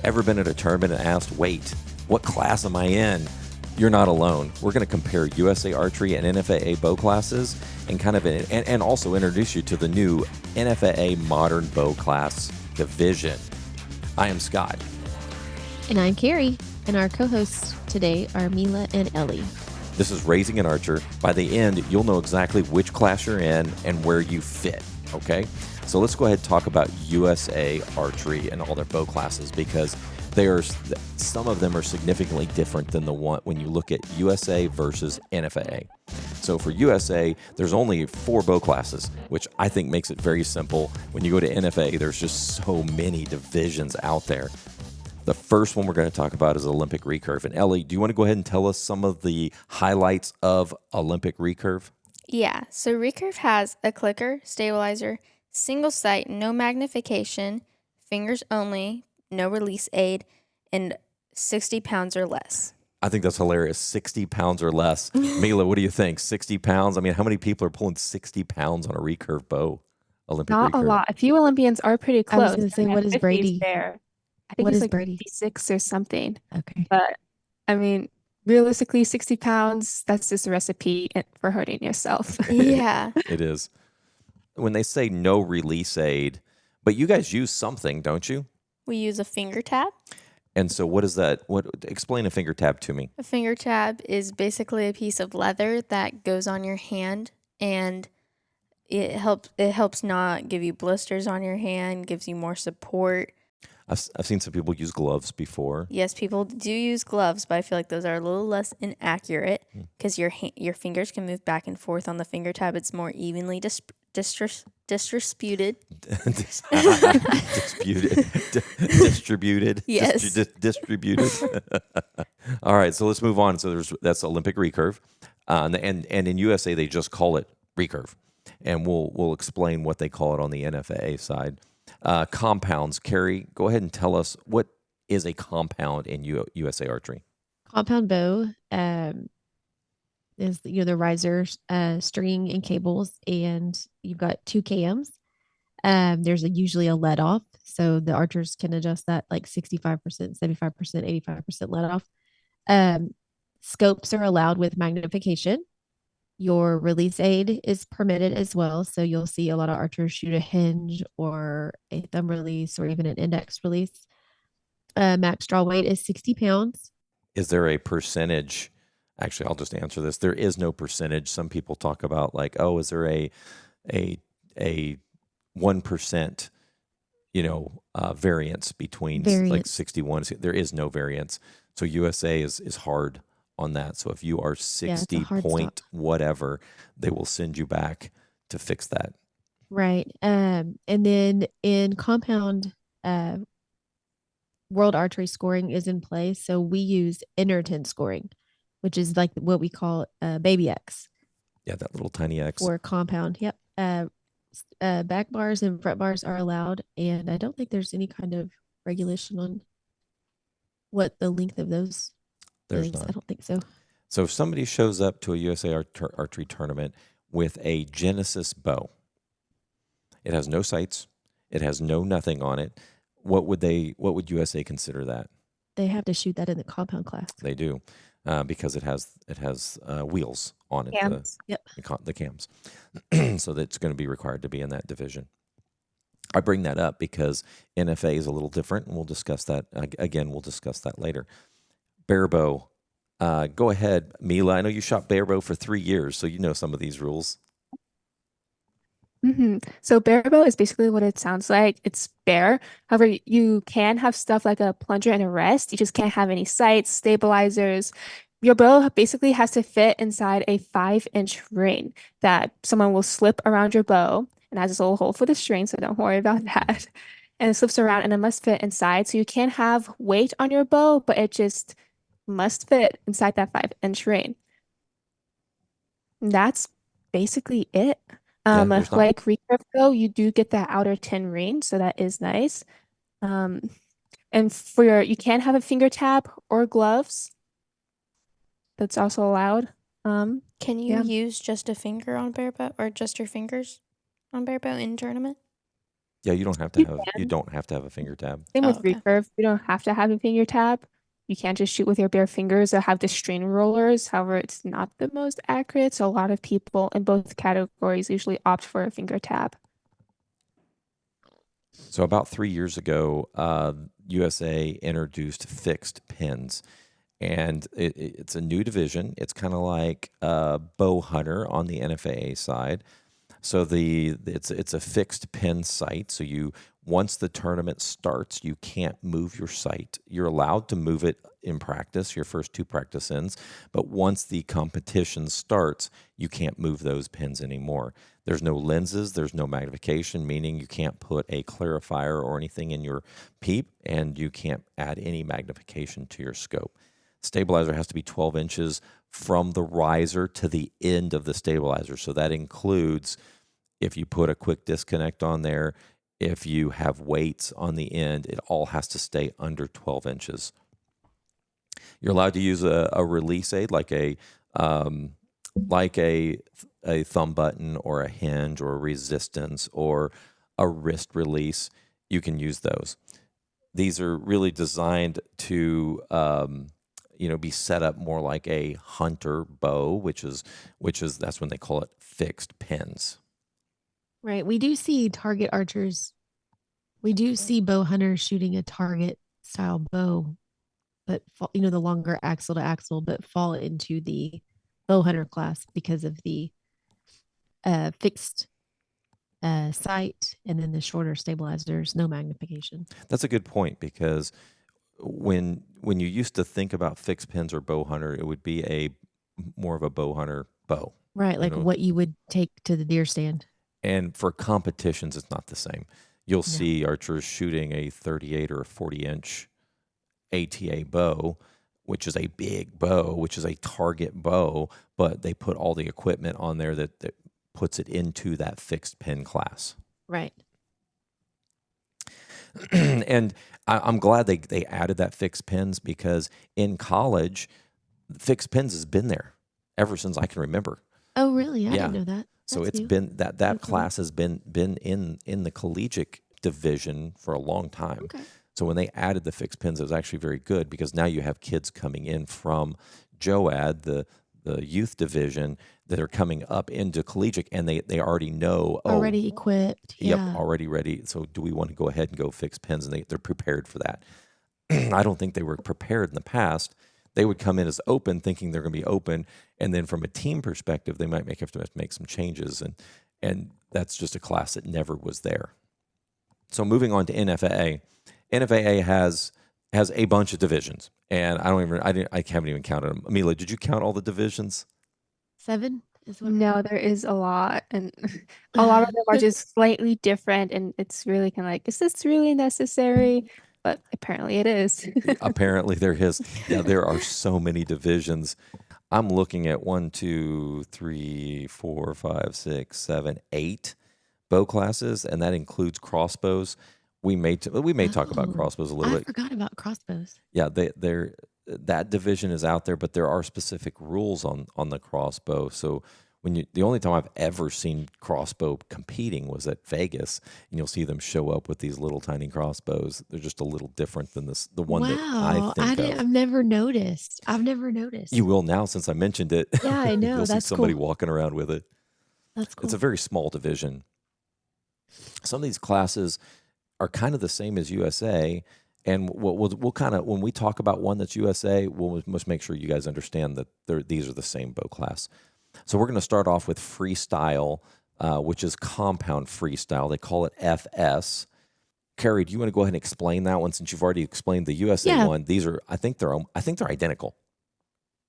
Ever been at a tournament and asked, wait, what class am I in? You're not alone. We're going to compare USA Archery and NFAA bow classes and also introduce you to the new NFAA Modern Bow Class Division. I am Scott. And I'm Carrie. And our co-hosts today are Mila and Ellie. This is Raising an Archer. By the end, you'll know exactly which class you're in and where you fit, okay? So let's go ahead and talk about USA Archery and all their bow classes, because some of them are significantly different than the one when you look at USA versus NFAA. So for USA, there's only 4 bow classes, which I think makes it very simple. When you go to NFAA, there's just so many divisions out there. The first one we're going to talk about is Olympic Recurve. And Ellie, do you want to go ahead and tell us some of the highlights of Olympic Recurve? Yeah, so Recurve has a clicker, stabilizer, single sight, no magnification, fingers only, no release aid, and 60 pounds or less. I think that's hilarious. 60 pounds or less. Mila, what do you think? 60 pounds? I mean, how many people are pulling 60 pounds on a recurve bow? Olympic Not recurve. a lot. A few Olympians are pretty close. I was going to say, what is Brady? There. I think What he's is like Brady? 56 or something. Okay. But I mean, realistically, 60 pounds, that's just a recipe for hurting yourself. Yeah. It is. When they say no release aid, but you guys use something, don't you? We use a finger tab. And so what is that? Explain a finger tab to me. A finger tab is basically a piece of leather that goes on your hand, and it helps not give you blisters on your hand, gives you more support. I've seen some people use gloves before. Yes, people do use gloves, but I feel like those are a little less inaccurate because your fingers can move back and forth on the finger tab. It's more evenly distributed. Distributed. Yes. Distributed. All right, so let's move on. So that's Olympic Recurve, and in USA they just call it Recurve, and we'll explain what they call it on the NFAA side. Compounds. Carrie, go ahead and tell us, what is a compound in USA Archery? Compound bow is the riser, string, and cables, and you've got 2 cams. There's usually a let off, so the archers can adjust that like 65%, 75%, 85% let off. Scopes are allowed with magnification. Your release aid is permitted as well. So you'll see a lot of archers shoot a hinge or a thumb release or even an index release. Max draw weight is 60 pounds. Is there a percentage? Actually, I'll just answer this. There is no percentage. Some people talk about like, oh, is there a 1%, variance between like 61? There is no variance. So USA is hard on that. So if you are 60 point stop. Whatever, they will send you back to fix that. Right. And then in compound, world archery scoring is in place. So we use Innerton scoring, which is like what we call baby X. Yeah, that little tiny X. For compound. Yep. Back bars and front bars are allowed. And I don't think there's any kind of regulation on what the length of those There's not. I don't think so. So if somebody shows up to a USA Archery tournament with a Genesis bow, it has no sights, it has nothing on it, what would USA consider that? They have to shoot that in the compound class. They do, because it has wheels on it. Cams. The cams. So that's going to be required to be in that division. I bring that up because NFA is a little different, and we'll discuss that again. We'll discuss that later. Barebow. Go ahead, Mila. I know you shot Barebow for 3 years, so you know some of these rules. Mm-hmm. So barebow is basically what it sounds like. It's bare. However, you can have stuff like a plunger and a rest. You just can't have any sights, stabilizers. Your bow basically has to fit inside a 5-inch ring that someone will slip around your bow, and has this little hole for the string, so don't worry about that. And it slips around, and it must fit inside. So you can have weight on your bow, but it just must fit inside that 5-inch ring. And that's basically it. Like Recurve though, you do get that outer 10 ring, so that is nice. And you can have a finger tab or gloves. That's also allowed. Can you use just a finger on barebow, or just your fingers on barebow in tournament? Yeah, you don't have to have a finger tab. Same Oh, with okay. recurve. You don't have to have a finger tab. You can't just shoot with your bare fingers or have the string rollers. However, it's not the most accurate. So a lot of people in both categories usually opt for a finger tab. So about 3 years ago, USA introduced fixed pins, and it's a new division. It's kind of like Bowhunter on the NFAA side. So it's a fixed pin sight. So once the tournament starts, you can't move your sight. You're allowed to move it in practice, your first 2 practice ends, but once the competition starts, you can't move those pins anymore. There's no lenses, there's no magnification, meaning you can't put a clarifier or anything in your peep, and you can't add any magnification to your scope. Stabilizer has to be 12 inches from the riser to the end of the stabilizer. So that includes if you put a quick disconnect on there, if you have weights on the end, it all has to stay under 12 inches. You're allowed to use a release aid like a thumb button or a hinge or a resistance or a wrist release. You can use those. These are really designed to be set up more like a hunter bow, which is that's when they call it fixed pins. Right. We do see target archers. We do see bow hunters shooting a target style bow, but the longer axle to axle, but fall into the bow hunter class because of the fixed sight and then the shorter stabilizers, no magnification. That's a good point, because when you used to think about fixed pins or bow hunter, it would be more of a bow hunter bow. Right. Like what you would take to the deer stand. And for competitions, it's not the same. You'll see archers shooting a 38 or a 40-inch ATA bow, which is a big bow, which is a target bow, but they put all the equipment on there that puts it into that fixed pin class. Right. And I'm glad they added that fixed pins, because in college, fixed pins has been there ever since I can remember. Oh, really? I didn't know that. So That's it's new. been that class has been in the collegiate division for a long time. Okay. So when they added the fixed pins, it was actually very good, because now you have kids coming in from JOAD, the youth division, that are coming up into collegiate, and they already know. Already equipped. Yep, Yeah. already ready. So do we want to go ahead and go fixed pins? And they're prepared for that. I don't think they were prepared in the past. They would come in as open, thinking they're going to be open, and then from a team perspective, they might have to make some changes, and that's just a class that never was there. So moving on to NFAA. NFAA has a bunch of divisions, and I haven't even counted them. Amelia, did you count all the divisions? 7 is what? No, there is a lot, and a lot of them are just slightly different, and it's really kind of like, is this really necessary? But apparently it is. Apparently there is. Yeah, there are so many divisions. I'm looking at 1, 2, 3, 4, 5, 6, 7, 8 bow classes, and that includes crossbows. We may talk about crossbows a little bit. I forgot about crossbows. Yeah, that division is out there, but there are specific rules on the crossbow. So the only time I've ever seen crossbow competing was at Vegas, and you'll see them show up with these little tiny crossbows. They're just a little different than the one that I think of. I've never noticed. You will now, since I mentioned it. Yeah, I know. You'll That's see somebody cool. walking around with it. That's cool. It's a very small division. Some of these classes are kind of the same as USA, and we'll kind of, when we talk about one that's USA, we'll must make sure you guys understand that these are the same bow class. So we're going to start off with Freestyle, which is compound freestyle. They call it FS. Carrie, do you want to go ahead and explain that one, since you've already explained the USA one? These are, I think they're identical.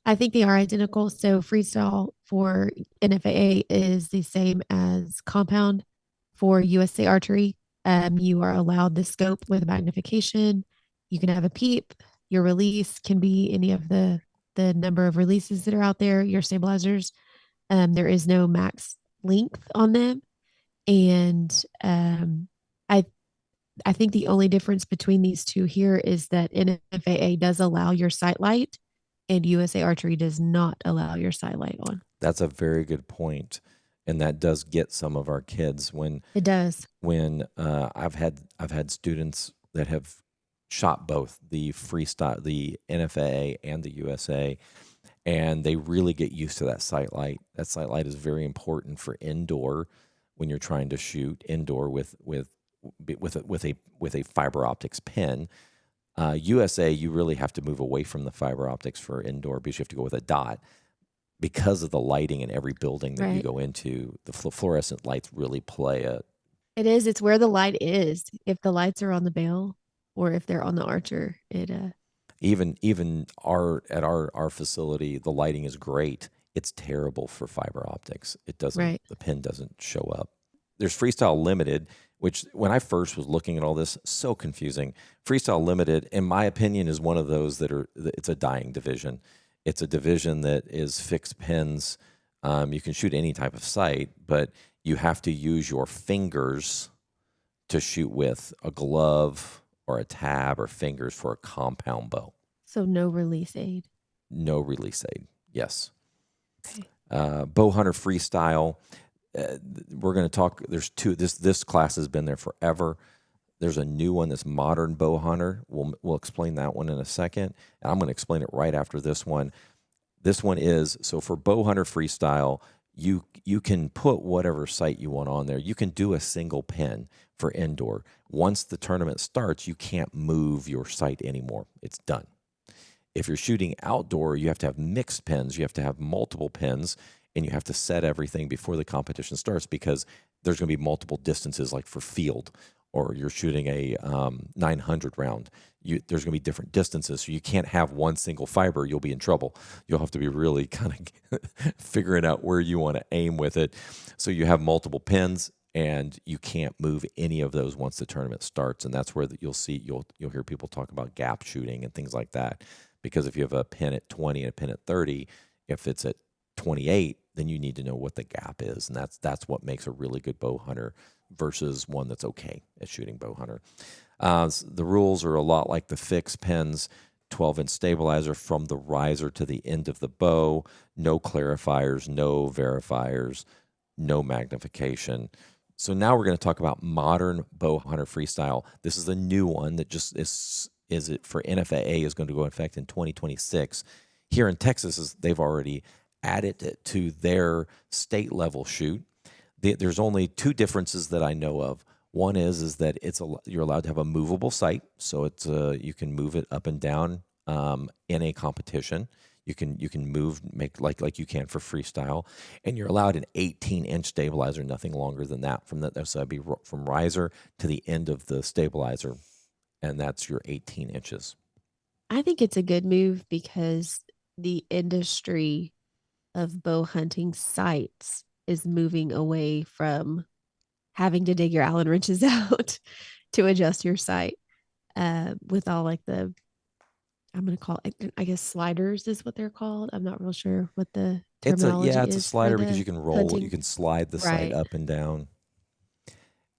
I think they are identical. So freestyle for NFAA is the same as compound for USA Archery. You are allowed the scope with magnification. You can have a peep. Your release can be any of the number of releases that are out there. Your stabilizers. There is no max length on them, and I think the only difference between these two here is that NFAA does allow your sight light, and USA Archery does not allow your sight light on. That's a very good point. and that does get some of our kids It does. when I've had students that have shot both the freestyle, the NFAA and the USA, and they really get used to that sight light. That sight light is very important for indoor when you're trying to shoot indoor with a fiber optics pin. USA, you really have to move away from the fiber optics for indoor because you have to go with a dot because of the lighting in every building that you Right. go into. The fluorescent lights really play a It is. It's where the light is. If the lights are on the bail or if they're on the archer, it even our facility, the lighting is great. It's terrible for fiber optics. It doesn't right. the pin doesn't show up. There's Freestyle Limited, which when I first was looking at all this, so confusing. Freestyle Limited, in my opinion, is one of those it's a dying division. It's a division that is fixed pins. You can shoot any type of sight, but you have to use your fingers to shoot with a glove or a tab or fingers for a compound bow. So no release aid. No release aid. Yes. Okay. Bowhunter Freestyle. We're going to talk. There's two. This class has been there forever. There's a new one, this modern Bowhunter. We'll explain that one in a second, and I'm going to explain it right after this one. This one is so for Bowhunter Freestyle. You can put whatever sight you want on there. You can do a single pin for indoor. Once the tournament starts, you can't move your sight anymore. It's done. If you're shooting outdoor, you have to have mixed pins. You have to have multiple pins, and you have to set everything before the competition starts because there's going to be multiple distances, like for field, or you're shooting a 900 round. There's going to be different distances, so you can't have one single fiber. You'll be in trouble. You'll have to be really kind of figuring out where you want to aim with it. So you have multiple pins, and you can't move any of those once the tournament starts. And that's where you'll hear people talk about gap shooting and things like that. Because if you have a pin at 20 and a pin at 30, if it's at 28, then you need to know what the gap is, and that's what makes a really good bow hunter versus one that's okay at shooting bow hunter. The rules are a lot like the fixed pins. 12-inch stabilizer from the riser to the end of the bow, no clarifiers, no verifiers, no magnification. So now we're going to talk about modern Bowhunter Freestyle. This is a new one that just is it for NFAA is going to go in effect in 2026. Here in Texas, they've already added it to their state level shoot. There's only two differences that I know of. One is that you're allowed to have a movable sight, so it's you can move it up and down in a competition. You can make like you can for freestyle, and you're allowed an 18-inch stabilizer, nothing longer than that. So that'd be from riser to the end of the stabilizer, and that's your 18 inches. I think it's a good move because the industry of bow hunting sites is moving away from having to dig your Allen wrenches out to adjust your sight with all like the, I'm going to call it, I guess sliders is what they're called. I'm not real sure what the terminology is. It's a slider because you can roll it. hunting. You can slide the sight up and down.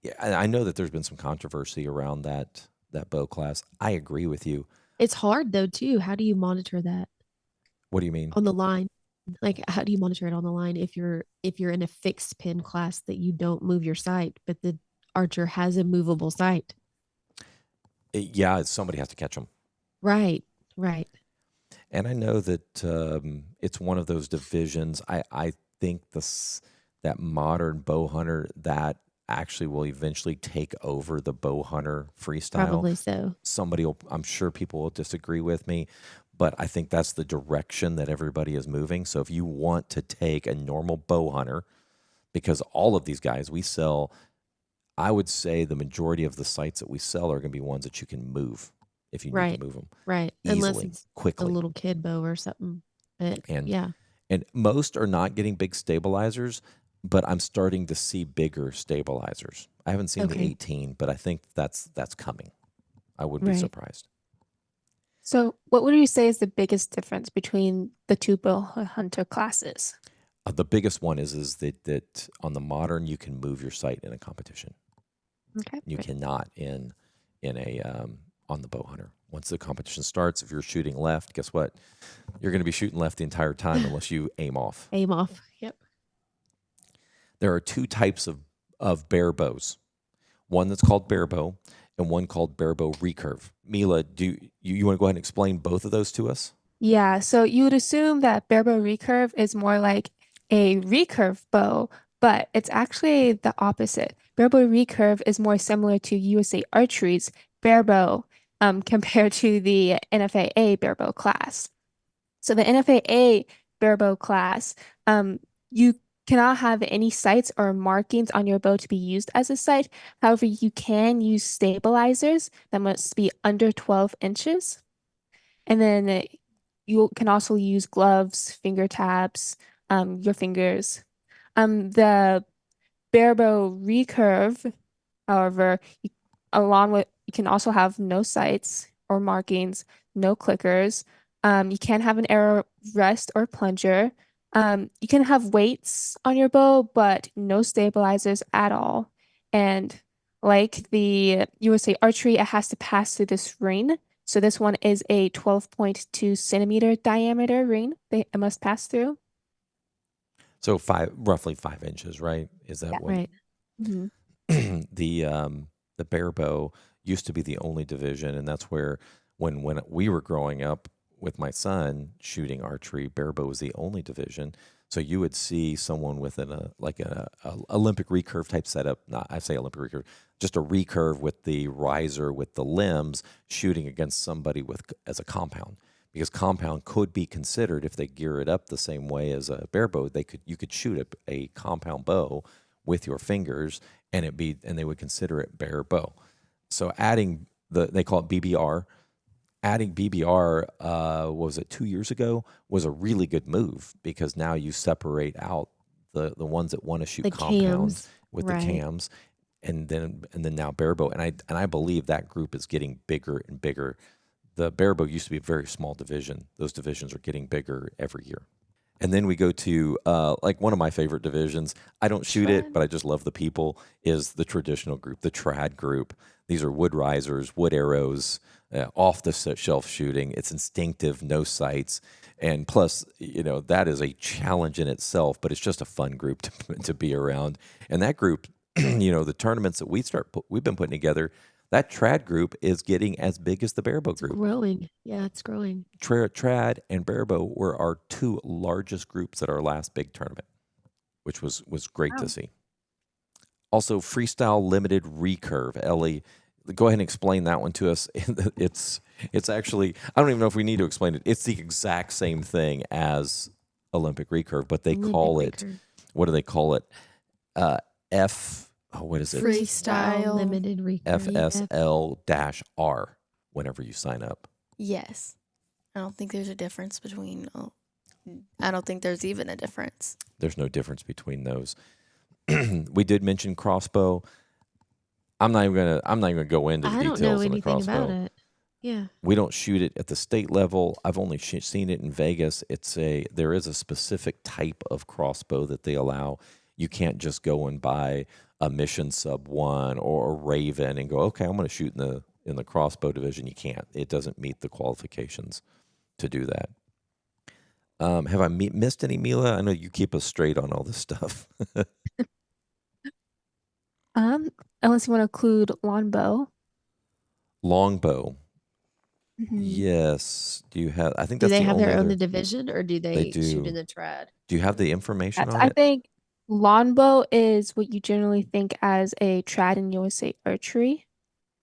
Yeah, I know that there's been some controversy around that bow class. I agree with you. It's hard though too. How do you monitor that What do you mean? on the line? Like how do you monitor it on the line if you're in a fixed pin class that you don't move your sight, but the archer has a movable sight? Somebody has to catch them. Right. And I know that it's one of those divisions. I think that modern bow hunter that actually will eventually take over the bow hunter freestyle. Probably so. I'm sure people will disagree with me, but I think that's the direction that everybody is moving. So if you want to take a normal bow hunter, because all of these guys we sell, I would say the majority of the sites that we sell are going to be ones that you can move if you need to move them. Right. Easily, Unless it's quickly. a little kid bow or something. But And most are not getting big stabilizers, but I'm starting to see bigger stabilizers. I haven't seen the 18, but I think that's coming. I would be surprised. So what would you say is the biggest difference between the two bow hunter classes? The biggest one is that on the modern you can move your sight in a competition. Okay. You cannot in a on the bow hunter. Once the competition starts, if you're shooting left, guess what? You're going to be shooting left the entire time unless you aim off. Aim off. Yep. there are two types of bare bows. One that's called Barebow and one called Barebow Recurve. Mila, do you want to go ahead and explain both of those to us? Yeah, so you would assume that Barebow Recurve is more like a recurve bow, but it's actually the opposite. Barebow Recurve is more similar to USA Archery's Barebow compared to the NFAA Barebow class. So the NFAA Barebow class, you cannot have any sights or markings on your bow to be used as a sight. However, you can use stabilizers that must be under 12 inches. And then you can also use gloves, finger taps, your fingers. The Barebow Recurve, however, along with you can also have no sights or markings, no clickers. You can have an arrow rest or plunger. You can have weights on your bow, but no stabilizers at all. And like the USA Archery, it has to pass through this ring. So this one is a 12.2 centimeter diameter ring it must pass through. So roughly 5 inches, right? Is that Yeah. what Right. Mhm. the Barebow used to be the only division, and that's where when we were growing up with my son shooting archery, Barebow was the only division. So you would see someone with a Olympic recurve type setup. Not I say Olympic recurve, just a recurve with the riser with the limbs shooting against somebody as a compound. Because compound could be considered if they gear it up the same way as a Barebow. You could shoot a compound bow with your fingers, and they would consider it Barebow. So adding they call it BBR. Adding BBR, was it 2 years ago, was a really good move because now you separate out the ones that want to shoot The compound cams. with Right. the cams, and then now Barebow, and I believe that group is getting bigger and bigger. The Barebow used to be a very small division. Those divisions are getting bigger every year. And then we go to like one of my favorite divisions. I don't shoot it, Trad. but I just love the people. Is the traditional group, the trad group. These are wood risers, wood arrows, off the shelf shooting. It's instinctive, no sights, and plus, that is a challenge in itself. But it's just a fun group to be around. And that group, the tournaments that we've been putting together. That trad group is getting as big as the Barebow It's group. growing. Yeah, it's growing. Trad and Barebow were our two largest groups at our last big tournament, which was great to Wow. see. Also, Freestyle Limited Recurve. Ellie, go ahead and explain that one to us. It's actually, I don't even know if we need to explain it. It's the exact same thing as Olympic Recurve, but they Olympic call it, recurve. what do they call it? What is it? Freestyle. Limited recurve. FSL-R whenever you sign up. Yes. I don't think there's a difference between. I don't think there's even a difference. There's no difference between those. We did mention crossbow. I'm not even gonna go into the I don't details know on the anything crossbow. about it. Yeah. We don't shoot it at the state level. I've only seen it in Vegas. There is a specific type of crossbow that they allow. You can't just go and buy a Mission Sub 1 or a Raven and go, okay, I'm going to shoot in the crossbow division. You can't. It doesn't meet the qualifications to do that. Have I missed any, Mila? I know you keep us straight on all this stuff. Unless you want to include longbow. Longbow. Mhm. Yes. Do you have? I think Do that's they the have only their own other. division or do they shoot do. in the trad? Do you have the information on I it? think longbow is what you generally think as a trad in USA archery.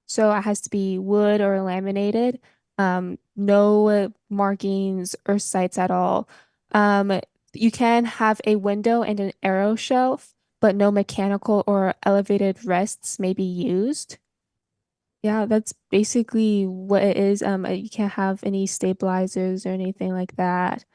So it has to be wood or laminated, no markings or sights at all. You can have a window and an arrow shelf, but no mechanical or elevated rests may be used. Yeah, that's basically what it is. You can't have any stabilizers or anything like that.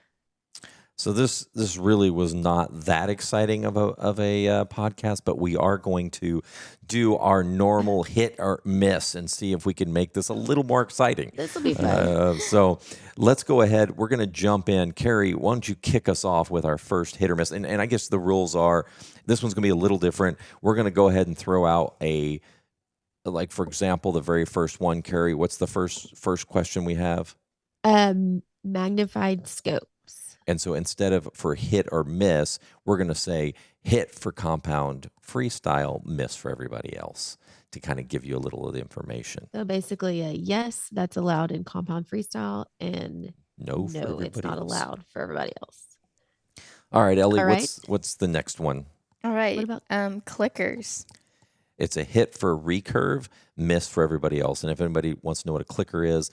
So this really was not that exciting of a podcast, but we are going to do our normal hit or miss and see if we can make this a little more exciting. This will be fun. So let's go ahead. We're going to jump in. Carrie, why don't you kick us off with our first hit or miss? And I guess the rules are this one's going to be a little different. We're going to go ahead and throw out like, for example, the very first one. Carrie, what's the first question we have? Magnified scopes. And so instead of for hit or miss, we're going to say hit for compound freestyle, miss for everybody else to kind of give you a little of the information. So basically, a yes, that's allowed in compound freestyle, and No for no, it's everybody not else. allowed for everybody else. All right, Ellie, All right. what's the next one? All right. about- Clickers? It's a hit for recurve, miss for everybody else. And if anybody wants to know what a clicker is,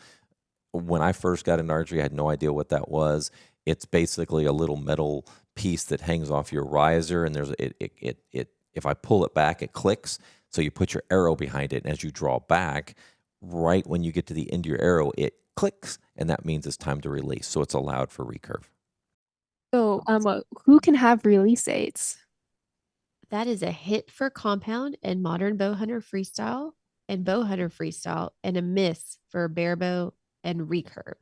when I first got into archery, I had no idea what that was. It's basically a little metal piece that hangs off your riser, and there's it. If I pull it back, it clicks. So you put your arrow behind it, and as you draw back, right when you get to the end of your arrow, it clicks, and that means it's time to release. So it's allowed for recurve. So, who can have release aids? That is a hit for compound and modern Bowhunter freestyle and Bowhunter freestyle, and a miss for Barebow and Recurve.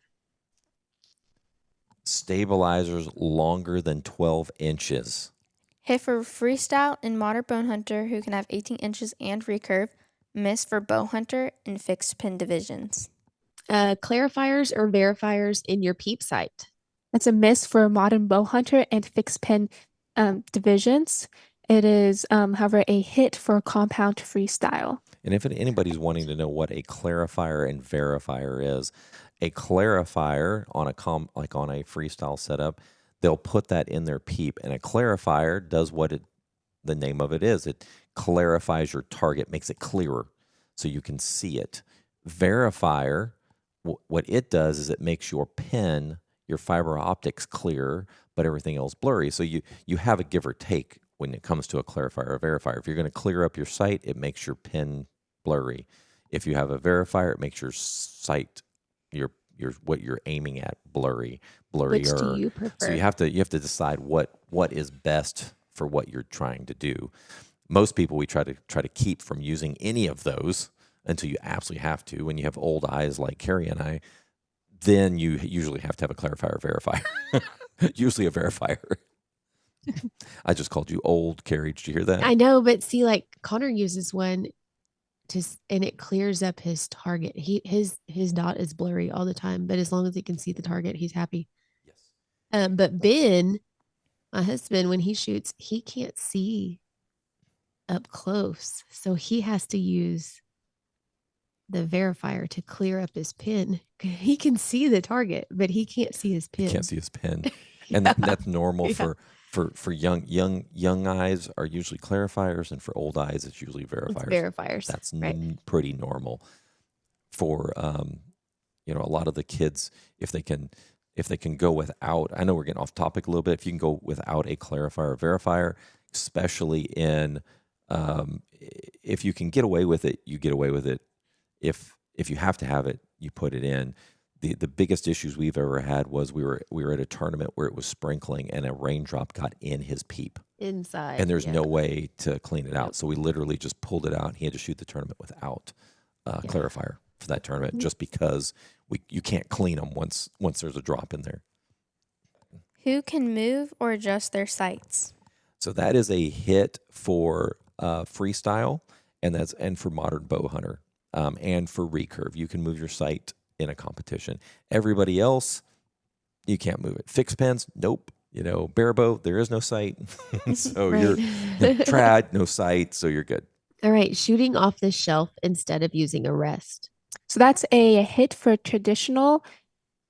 Stabilizers longer than 12 inches. Hit for freestyle and modern Bowhunter who can have 18 inches and recurve. Miss for Bowhunter and fixed pin divisions. Clarifiers or verifiers in your peep sight. That's a miss for modern Bowhunter and fixed pin divisions. It is, however, a hit for compound freestyle. And if anybody's wanting to know what a clarifier and verifier is, a clarifier on like on a freestyle setup, they'll put that in their peep, and a clarifier does what the name of it is. It clarifies your target, makes it clearer so you can see it. Verifier, what it does is it makes your pin, your fiber optics clearer, but everything else blurry. So you have a give or take when it comes to a clarifier or verifier. If you're going to clear up your sight, it makes your pin blurry. If you have a verifier, it makes your sight, your what you're aiming at blurrier. Which do you prefer? So you have to decide what is best for what you're trying to do. Most people we try to keep from using any of those until you absolutely have to. When you have old eyes like Carrie and I, then you usually have to have a clarifier or verifier. Usually a verifier. I just called you old, Carrie. Did you hear that? I know, but see, like Connor uses one and it clears up his target. His dot is blurry all the time, but as long as he can see the target, he's happy. Yes. But Ben, my husband, when he shoots, he can't see up close, so he has to use the verifier to clear up his pin. He can see the target, but he can't see his pin. He can't see his pin, and that's normal for young eyes are usually clarifiers, and for old eyes it's usually verifiers. It's verifiers. That's right. Pretty normal for a lot of the kids if they can go without. I know we're getting off topic a little bit. If you can go without a clarifier or verifier, especially in if you can get away with it, you get away with it. If you have to have it, you put it in. The biggest issues we've ever had was we were at a tournament where it was sprinkling and a raindrop got in his peep Inside. and there's no way to clean it out. Yep. So we literally just pulled it out. He had to shoot the tournament without clarifier for that tournament, just because you can't clean them once there's a drop in there. Who can move or adjust their sights? So that is a hit for freestyle, and for modern Bowhunter, and for recurve. You can move your sight in a competition. Everybody else, you can't move it. Fixed pins, nope. Barebow, there is no sight. So Right. you're trad, no sight, so you're good. All right, shooting off the shelf instead of using a rest. So that's a hit for traditional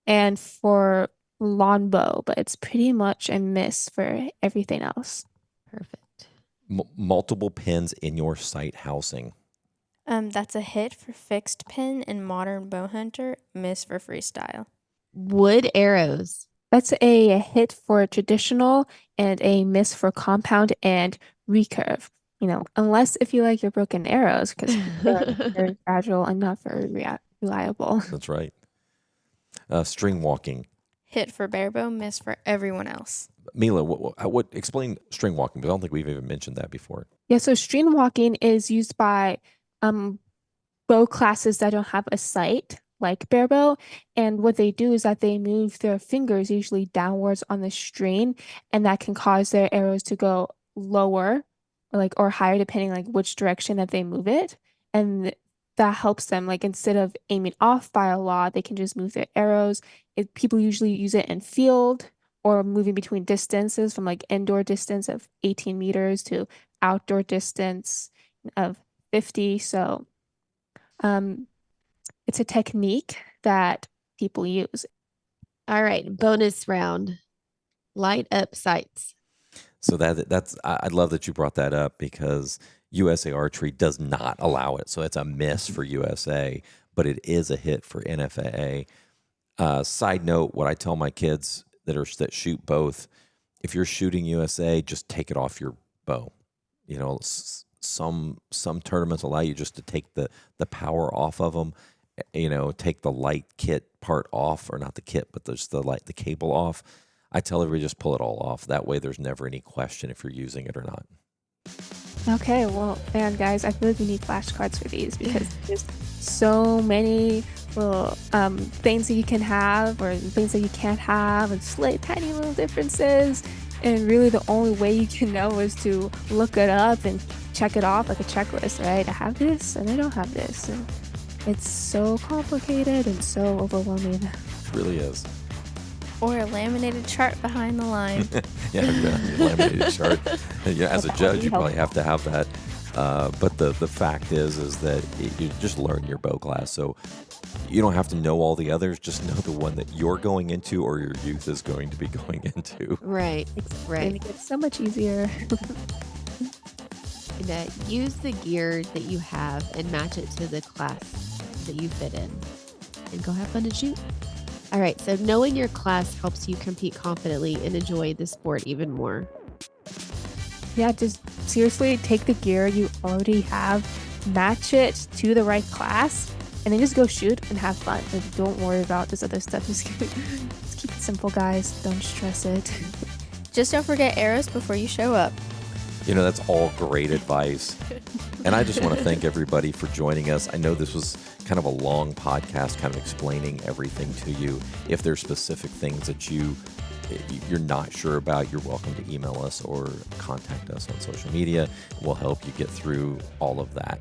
and for longbow, but it's pretty much a miss for everything else. Perfect. Multiple pins in your sight housing. That's a hit for fixed pin and modern Bowhunter. Miss for freestyle. Wood arrows. That's a hit for traditional and a miss for compound and recurve. Unless if you like your broken arrows, because they're very fragile and not very reliable. That's right. String walking. Hit for Barebow. Miss for everyone else. Mila, what explain string walking? Because I don't think we've even mentioned that before. Yeah, so string walking is used by bow classes that don't have a sight, like Barebow. And what they do is that they move their fingers usually downwards on the string, and that can cause their arrows to go lower or higher, depending which direction that they move it. And that helps them, instead of aiming off by a lot, they can just move their arrows. People usually use it in field or moving between distances from like indoor distance of 18 meters to outdoor distance of 50. So it's a technique that people use. All right, bonus round. Light up sights. So I love that you brought that up because USA Archery does not allow it. So it's a miss for USA, but it is a hit for NFAA. Side note, what I tell my kids that shoot both, if you're shooting USA, just take it off your bow. You know, some tournaments allow you just to take the power off of them. You know, take the light kit part off, or not the kit, but just the cable off. I tell everybody just pull it all off. That way there's never any question if you're using it or not. Okay, well, man, guys, I feel like we need flashcards for these because there's so many little things that you can have or things that you can't have, and slight tiny little differences. And really the only way you can know is to look it up and check it off like a checklist, right? I have this and I don't have this. And it's so complicated and so overwhelming. It really is. Or a laminated chart behind the line. Yeah, laminated chart. Yeah, as a judge, you probably have to have that. But the fact is that you just learn your bow class. So you don't have to know all the others. Just know the one that you're going into or your youth is going to be going into. Right, right. It gets so much easier. And, use the gear that you have and match it to the class that you fit in. And go have fun and shoot. All right, so knowing your class helps you compete confidently and enjoy the sport even more. Yeah, just seriously take the gear you already have, match it to the right class, and then just go shoot and have fun. Like, don't worry about this other stuff. Just keep it simple, guys. Don't stress it. Just don't forget arrows before you show up. You know, that's all great advice. And I just want to thank everybody for joining us. I know this was kind of a long podcast, kind of explaining everything to you. If there's specific things that you're not sure about, you're welcome to email us or contact us on social media. We'll help you get through all of that.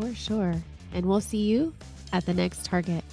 For sure. And we'll see you at the next target.